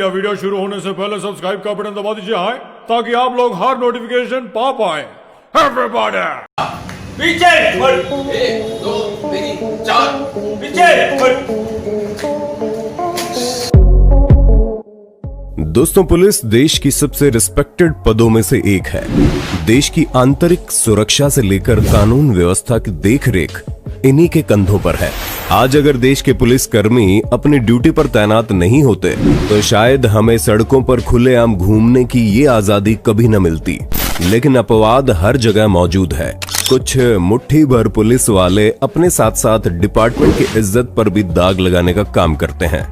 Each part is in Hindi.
वीडियो शुरू होने से पहले सब्सक्राइब का बटन दबा दीजिए हाय, ताकि आप लोग हर नोटिफिकेशन पा पाए। एवरीबॉडी पीछे फट, 1 2 3 4 पीछे फट। दोस्तों, पुलिस देश की सबसे रिस्पेक्टेड पदों में से एक है। देश की आंतरिक सुरक्षा से लेकर कानून व्यवस्था की देखरेख इन्हीं के कंधों पर है। आज अगर देश के पुलिसकर्मी अपनी ड्यूटी पर तैनात नहीं होते तो शायद हमें सड़कों पर खुलेआम घूमने की ये आजादी कभी न मिलती। लेकिन अपवाद हर जगह मौजूद है। कुछ मुट्ठी भर पुलिस वाले अपने साथ साथ डिपार्टमेंट की इज्जत पर भी दाग लगाने का काम करते हैं।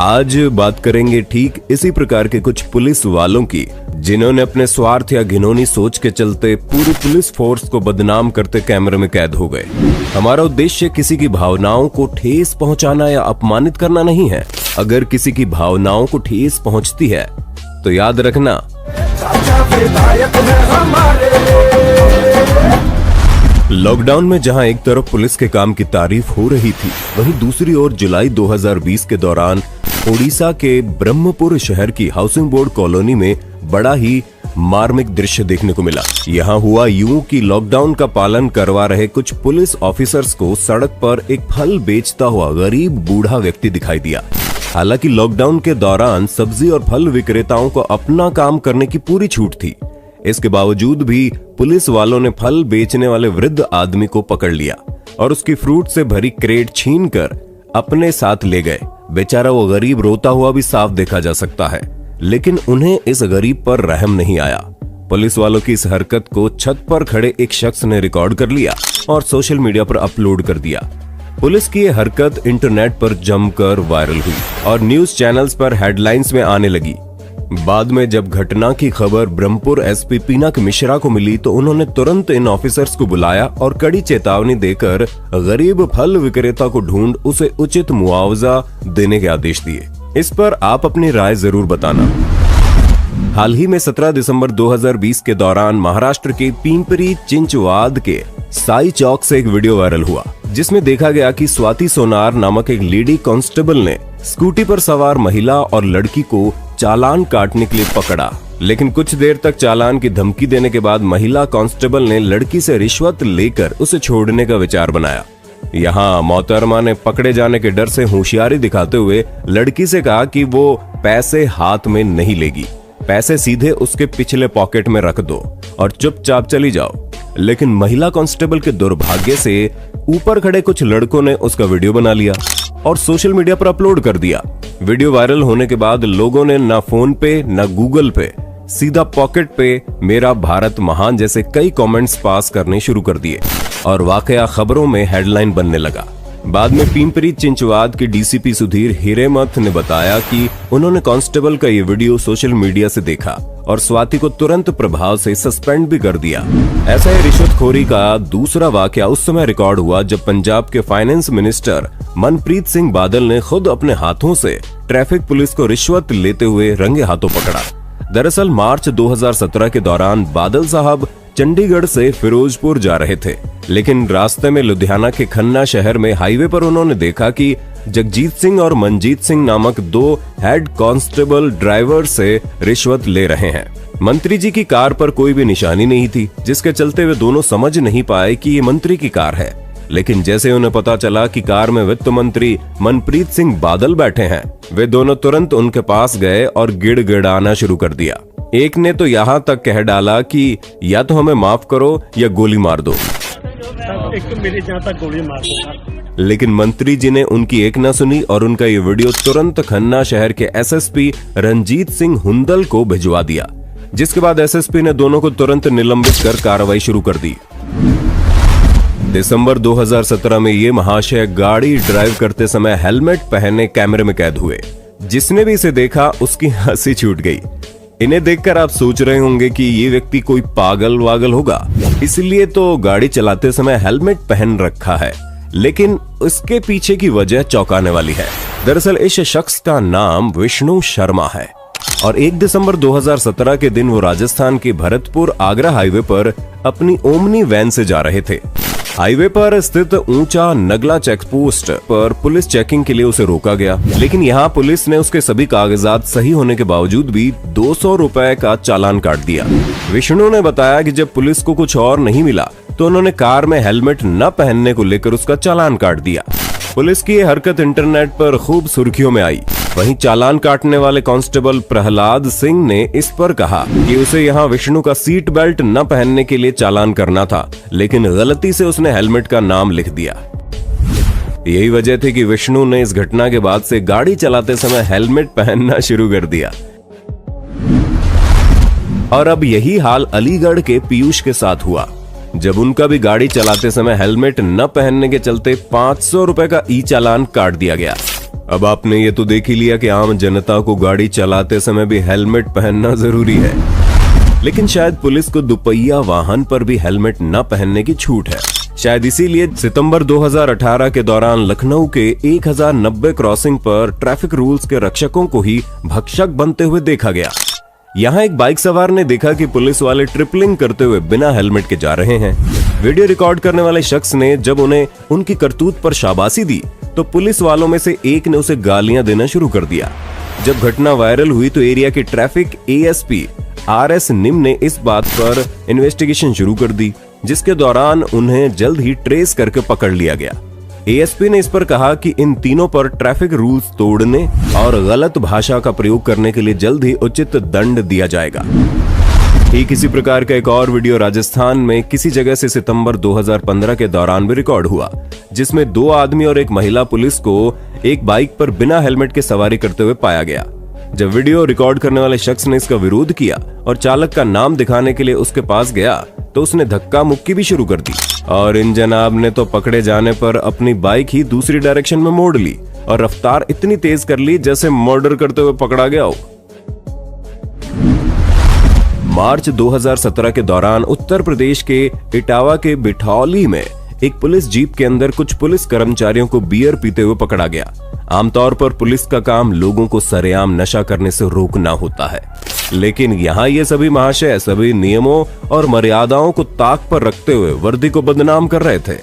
आज बात करेंगे ठीक इसी प्रकार के कुछ पुलिस वालों की, जिन्होंने अपने स्वार्थ या घिनौनी सोच के चलते पूरी पुलिस फोर्स को बदनाम करते कैमरे में कैद हो गए। हमारा उद्देश्य किसी की भावनाओं को ठेस पहुंचाना या अपमानित करना नहीं है। अगर किसी की भावनाओं को ठेस पहुंचती है तो याद रखना, लॉकडाउन में जहां एक तरफ पुलिस के काम की तारीफ हो रही थी, वहीं दूसरी ओर जुलाई 2020 के दौरान ओडिशा के ब्रह्मपुर शहर की हाउसिंग बोर्ड कॉलोनी में बड़ा ही मार्मिक दृश्य देखने को मिला। यहाँ हुआ यूं कि लॉकडाउन का पालन करवा रहे कुछ पुलिस ऑफिसर्स को सड़क पर एक फल बेचता हुआ गरीब बूढ़ा व्यक्ति दिखाई दिया। हालांकि लॉकडाउन के दौरान सब्जी और फल विक्रेताओं को अपना काम करने की पूरी छूट थी। इसके बावजूद भी पुलिस वालों ने फल बेचने वाले वृद्ध आदमी को पकड़ लिया और उसकी फ्रूट से भरी क्रेट छीनकर अपने साथ ले गए। बेचारा वो गरीब रोता हुआ भी साफ देखा जा सकता है, लेकिन उन्हें इस गरीब पर रहम नहीं आया। पुलिस वालों की इस हरकत को छत पर खड़े एक शख्स ने रिकॉर्ड कर लिया और सोशल मीडिया पर अपलोड कर दिया। पुलिस की ये हरकत इंटरनेट पर जमकर वायरल हुई और न्यूज चैनल्स पर हेडलाइंस में आने लगी। बाद में जब घटना की खबर ब्रह्मपुर एसपी पिनाक मिश्रा को मिली तो उन्होंने तुरंत इन ऑफिसर्स को बुलाया और कड़ी चेतावनी देकर गरीब फल विक्रेता को ढूंढ उसे उचित मुआवजा देने के आदेश दिए। इस पर आप अपनी राय जरूर बताना। हाल ही में 17 दिसंबर 2020 के दौरान महाराष्ट्र के पिंपरी चिंचवाद के साई चौक से एक वीडियो वायरल हुआ, जिसमें देखा गया कि स्वाति सोनार नामक एक लेडी कांस्टेबल ने स्कूटी पर सवार महिला और लड़की को चालान काटने के लिए पकड़ा। लेकिन कुछ देर तक चालान की धमकी देने के बाद महिला कांस्टेबल ने लड़की से रिश्वत लेकर उसे छोड़ने का विचार बनाया। यहाँ मोहतरमा ने पकड़े जाने के डर से होशियारी दिखाते हुए लड़की से कहा कि वो पैसे हाथ में नहीं लेगी, पैसे सीधे उसके पिछले पॉकेट में रख दो और चुपचाप चली जाओ। लेकिन महिला कांस्टेबल के दुर्भाग्य से ऊपर खड़े कुछ लड़कों ने उसका वीडियो बना लिया और सोशल मीडिया पर अपलोड कर दिया। वीडियो वायरल होने के बाद लोगों ने ना फोन पे ना गूगल पे सीधा पॉकेट पे मेरा भारत महान जैसे कई कमेंट्स पास करने शुरू कर दिए और वाकया खबरों में हेडलाइन बनने लगा। बाद में पिंपरी चिंचवाद के डीसीपी सुधीर हिरेमथ ने बताया कि उन्होंने कांस्टेबल का ये वीडियो सोशल मीडिया से देखा और स्वाति को तुरंत प्रभाव से सस्पेंड भी कर दिया। ऐसा ही रिश्वतखोरी का दूसरा वाकया उस समय रिकॉर्ड हुआ जब पंजाब के फाइनेंस मिनिस्टर मनप्रीत सिंह बादल ने खुद अपने हाथों से ट्रैफिक पुलिस को रिश्वत लेते हुए रंगे हाथों पकड़ा। दरअसल मार्च 2017 के दौरान बादल साहब चंडीगढ़ से फिरोजपुर जा रहे थे, लेकिन रास्ते में लुधियाना के खन्ना शहर में हाईवे पर उन्होंने देखा कि जगजीत सिंह और मनजीत सिंह नामक दो हेड कांस्टेबल ड्राइवर से रिश्वत ले रहे हैं। मंत्री जी की कार पर कोई भी निशानी नहीं थी, जिसके चलते वे दोनों समझ नहीं पाए कि ये मंत्री की कार है। लेकिन जैसे उन्हें पता चला कि कार में वित्त मंत्री मनप्रीत सिंह बादल बैठे हैं, वे दोनों तुरंत उनके पास गए और गिड़गिड़ाना शुरू कर दिया। एक ने तो यहाँ तक कह डाला कि या तो हमें माफ करो या गोली मार दो। एक तो मेरे जहाँ तक गोली मार दो। लेकिन मंत्री जी ने उनकी एक न सुनी और उनका ये वीडियो तुरंत खन्ना शहर के एसएसपी रंजीत सिंह हुंदल को भिजवा दिया, जिसके बाद एसएसपी ने दोनों को तुरंत निलंबित कर कार्रवाई शुरू कर दी। दिसंबर 2017 में ये महाशय गाड़ी ड्राइव करते समय हेलमेट पहने कैमरे में कैद हुए। जिसने भी इसे देखा उसकी हंसी छूट गई। इन्हें देखकर आप सोच रहे होंगे कि ये व्यक्ति कोई पागल वागल होगा, इसलिए तो गाड़ी चलाते समय हेलमेट पहन रखा है। लेकिन उसके पीछे की वजह चौंकाने वाली है। दरअसल इस शख्स का नाम विष्णु शर्मा है और 1 दिसंबर 2017 के दिन वो राजस्थान के भरतपुर आगरा हाईवे पर अपनी ओमनी वैन से जा रहे थे। हाईवे पर स्थित ऊंचा नगला चेक पोस्ट पर पुलिस चेकिंग के लिए उसे रोका गया, लेकिन यहाँ पुलिस ने उसके सभी कागजात सही होने के बावजूद भी 200 रुपए का चालान काट दिया। विष्णु ने बताया कि जब पुलिस को कुछ और नहीं मिला तो उन्होंने कार में हेलमेट न पहनने को लेकर उसका चालान काट दिया। पुलिस की ये हरकत इंटरनेट पर खूब सुर्खियों में आई। वहीं चालान काटने वाले कांस्टेबल प्रहलाद सिंह ने इस पर कहा कि उसे यहाँ विष्णु का सीट बेल्ट न पहनने के लिए चालान करना था, लेकिन गलती से उसने हेलमेट का नाम लिख दिया। यही वजह थी कि विष्णु ने इस घटना के बाद से गाड़ी चलाते समय हेलमेट पहनना शुरू कर दिया। और अब यही हाल अलीगढ़ के पीयूष के साथ हुआ, जब उनका भी गाड़ी चलाते समय हेलमेट न पहनने के चलते 500 रुपए का ई चालान काट दिया गया। अब आपने ये तो देख ही लिया कि आम जनता को गाड़ी चलाते समय भी हेलमेट पहनना जरूरी है, लेकिन शायद पुलिस को दुपहिया वाहन पर भी हेलमेट न पहनने की छूट है। शायद इसीलिए सितंबर 2018 के दौरान लखनऊ के 1090 क्रॉसिंग पर ट्रैफिक रूल्स के रक्षकों को ही भक्षक बनते हुए देखा गया। यहाँ एक बाइक सवार ने देखा कि पुलिस वाले ट्रिपलिंग करते हुए बिना हेलमेट के जा रहे हैं। वीडियो रिकॉर्ड करने वाले शख्स ने जब उन्हें उनकी करतूत पर शाबाशी दी तो पुलिस वालों में से एक ने उसे गालियां देना शुरू कर दिया। जब घटना वायरल हुई तो एरिया के ट्रैफिक एएसपी आरएस निम ने इस बात पर इन्वेस्टिगेशन शुरू कर दी, जिसके दौरान उन्हें जल्द ही ट्रेस करके पकड़ लिया गया। एएसपी ने इस पर कहा कि इन तीनों पर ट्रैफिक रूल्स तोड़ने और गलत भाषा का प्रयोग करने के लिए जल्द ही उचित दंड दिया जाएगा। ठीक इसी प्रकार का एक और वीडियो राजस्थान में किसी जगह से सितंबर 2015 के दौरान भी रिकॉर्ड हुआ, जिसमें 2 आदमी और एक महिला पुलिस को एक बाइक पर बिना हेलमेट के सवारी करते हुए पाया गया। जब वीडियो रिकॉर्ड करने वाले शख्स ने इसका विरोध किया और चालक का नाम दिखाने के लिए उसके पास गया तो उसने धक्का मुक्की भी शुरू कर दी और इन जनाब ने तो पकड़े जाने पर अपनी बाइक ही दूसरी डायरेक्शन में मोड़ ली और रफ्तार इतनी तेज कर ली जैसे मर्डर करते हुए पकड़ा गया हो। मार्च 2017 के दौरान उत्तर प्रदेश के इटावा के बिठौली में एक पुलिस जीप के अंदर कुछ पुलिस कर्मचारियों को बियर पीते हुए पकड़ा गया। आमतौर पर पुलिस का काम लोगों को सरेआम नशा करने से रोकना होता है, लेकिन यहाँ ये सभी महाशय सभी नियमों और मर्यादाओं को ताक पर रखते हुए वर्दी को बदनाम कर रहे थे।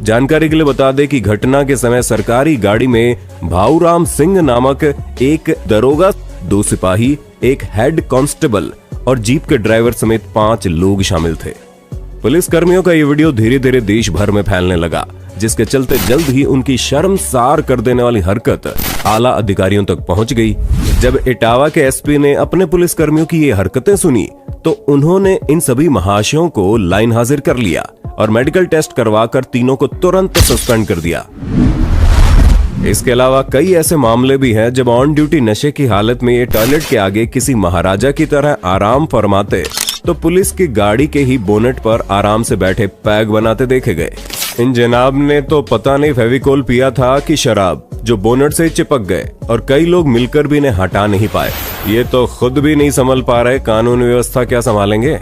जानकारी के लिए बता दें कि घटना के समय सरकारी गाड़ी में भाऊराम सिंह नामक एक दरोगा, 2 सिपाही, एक हेड कांस्टेबल और जीप के ड्राइवर समेत 5 लोग शामिल थे। पुलिस कर्मियों का ये वीडियो धीरे धीरे देश भर में फैलने लगा, जिसके चलते जल्द ही उनकी शर्मसार कर देने वाली हरकत आला अधिकारियों तक पहुंच गई। जब इटावा के एसपी ने अपने पुलिस कर्मियों की ये हरकतें सुनी तो उन्होंने इन सभी महाशयों को लाइन हाजिर कर लिया और मेडिकल टेस्ट करवाकर तीनों को तुरंत सस्पेंड कर दिया। इसके अलावा कई ऐसे मामले भी हैं जब ऑन ड्यूटी नशे की हालत में ये टॉयलेट के आगे किसी महाराजा की तरह आराम फरमाते तो पुलिस की गाड़ी के ही बोनेट पर आराम से बैठे पैग बनाते देखे गए। इन जनाब ने तो पता नहीं फेविकोल पिया था कि शराब, जो बोनेट से चिपक गए और कई लोग मिलकर भी इन्हें हटा नहीं पाए। ये तो खुद भी नहीं संभल पा रहे, कानून व्यवस्था क्या संभालेंगे।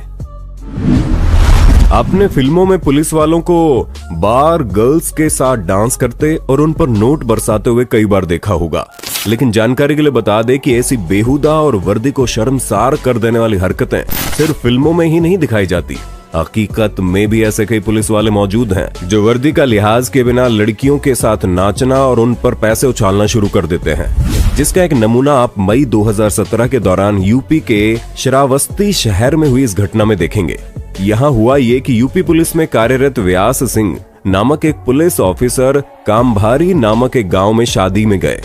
आपने फिल्मों में पुलिस वालों को बार गर्ल्स के साथ डांस करते और उन पर नोट बरसाते हुए कई बार देखा होगा, लेकिन जानकारी के लिए बता दें कि ऐसी बेहुदा और वर्दी को शर्मसार कर देने वाली हरकतें सिर्फ फिल्मों में ही नहीं दिखाई जाती। हकीकत में भी ऐसे कई पुलिस वाले मौजूद हैं जो वर्दी का लिहाज के बिना लड़कियों के साथ नाचना और उन पर पैसे उछालना शुरू कर देते हैं, जिसका एक नमूना आप मई 2017 के दौरान यूपी के श्रावस्ती शहर में हुई इस घटना में देखेंगे। यहाँ हुआ ये कि यूपी पुलिस में कार्यरत व्यास सिंह नामक एक पुलिस ऑफिसर कामभारी नामक एक गांव में शादी में गए,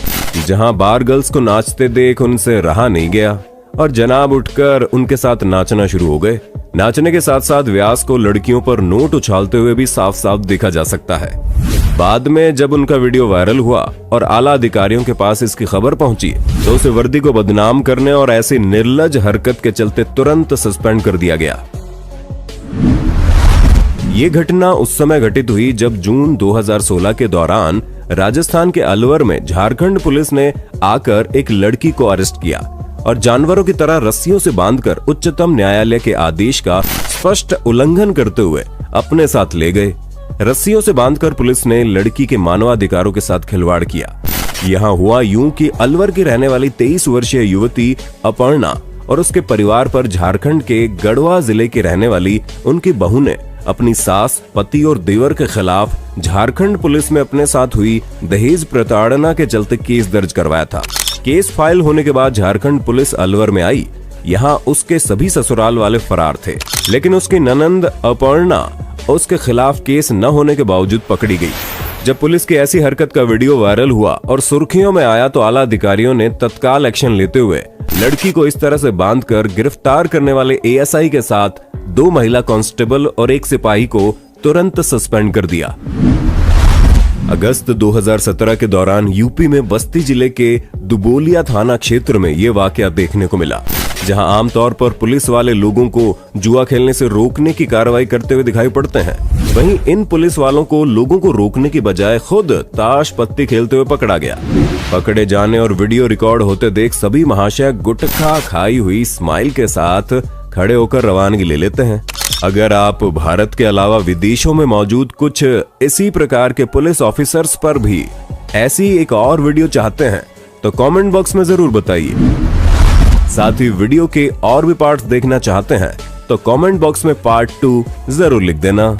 जहां बार गर्ल्स को नाचते देख उनसे रहा नहीं गया और जनाब उठकर उनके साथ नाचना शुरू हो गए। नाचने के साथ साथ व्यास को लड़कियों पर नोट उछालते हुए भी साफ साफ देखा जा सकता है। बाद में जब उनका वीडियो वायरल हुआ और आला अधिकारियों के पास इसकी खबर पहुंची तो उसे वर्दी को बदनाम करने और ऐसी निर्लज हरकत के चलते तुरंत सस्पेंड कर दिया गया। ये घटना उस समय घटित हुई जब जून 2016 के दौरान राजस्थान के अलवर में झारखंड पुलिस ने आकर एक लड़की को अरेस्ट किया और जानवरों की तरह रस्सियों से बांधकर उच्चतम न्यायालय के आदेश का स्पष्ट उल्लंघन करते हुए अपने साथ ले गए। रस्सियों से बांधकर पुलिस ने लड़की के मानवाधिकारों के साथ खिलवाड़ किया। यहाँ हुआ यूं कि अलवर की रहने वाली 23 वर्षीय युवती अपर्णा और उसके परिवार पर झारखंड के गढ़वा जिले की रहने वाली उनकी बहू ने अपनी सास, पति और देवर के खिलाफ झारखंड पुलिस में अपने साथ हुई दहेज प्रताड़ना के चलते केस दर्ज करवाया था। केस फाइल होने के बाद झारखंड पुलिस अलवर में आई। यहाँ उसके सभी ससुराल वाले फरार थे, लेकिन उसकी ननंद अपर्णा उसके खिलाफ केस न होने के बावजूद पकड़ी गई। जब पुलिस की ऐसी हरकत का वीडियो वायरल हुआ और सुर्खियों में आया तो आला अधिकारियों ने तत्काल एक्शन लेते हुए लड़की को इस तरह से बांधकर गिरफ्तार करने वाले एएसआई के साथ 2 महिला कांस्टेबल और 1 सिपाही को तुरंत सस्पेंड कर दिया। अगस्त 2017 के दौरान यूपी में बस्ती जिले के दुबोलिया थाना क्षेत्र में ये वाकया देखने को मिला, जहां आमतौर पर पुलिस वाले लोगों को जुआ खेलने से रोकने की कार्रवाई करते हुए दिखाई पड़ते हैं। वहीं इन पुलिस वालों को लोगों को रोकने की बजाय खुद ताश पत्ती खेलते हुए पकड़ा गया। पकड़े जाने और वीडियो रिकॉर्ड होते देख सभी महाशय गुटखा खाई हुई स्माइल के साथ खड़े होकर रवानगी ले लेते हैं। अगर आप भारत के अलावा विदेशों में मौजूद कुछ इसी प्रकार के पुलिस ऑफिसर्स पर भी ऐसी एक और वीडियो चाहते हैं तो कमेंट बॉक्स में जरूर बताइए। साथ ही वीडियो के और भी पार्ट्स देखना चाहते हैं तो कमेंट बॉक्स में पार्ट 2 जरूर लिख देना।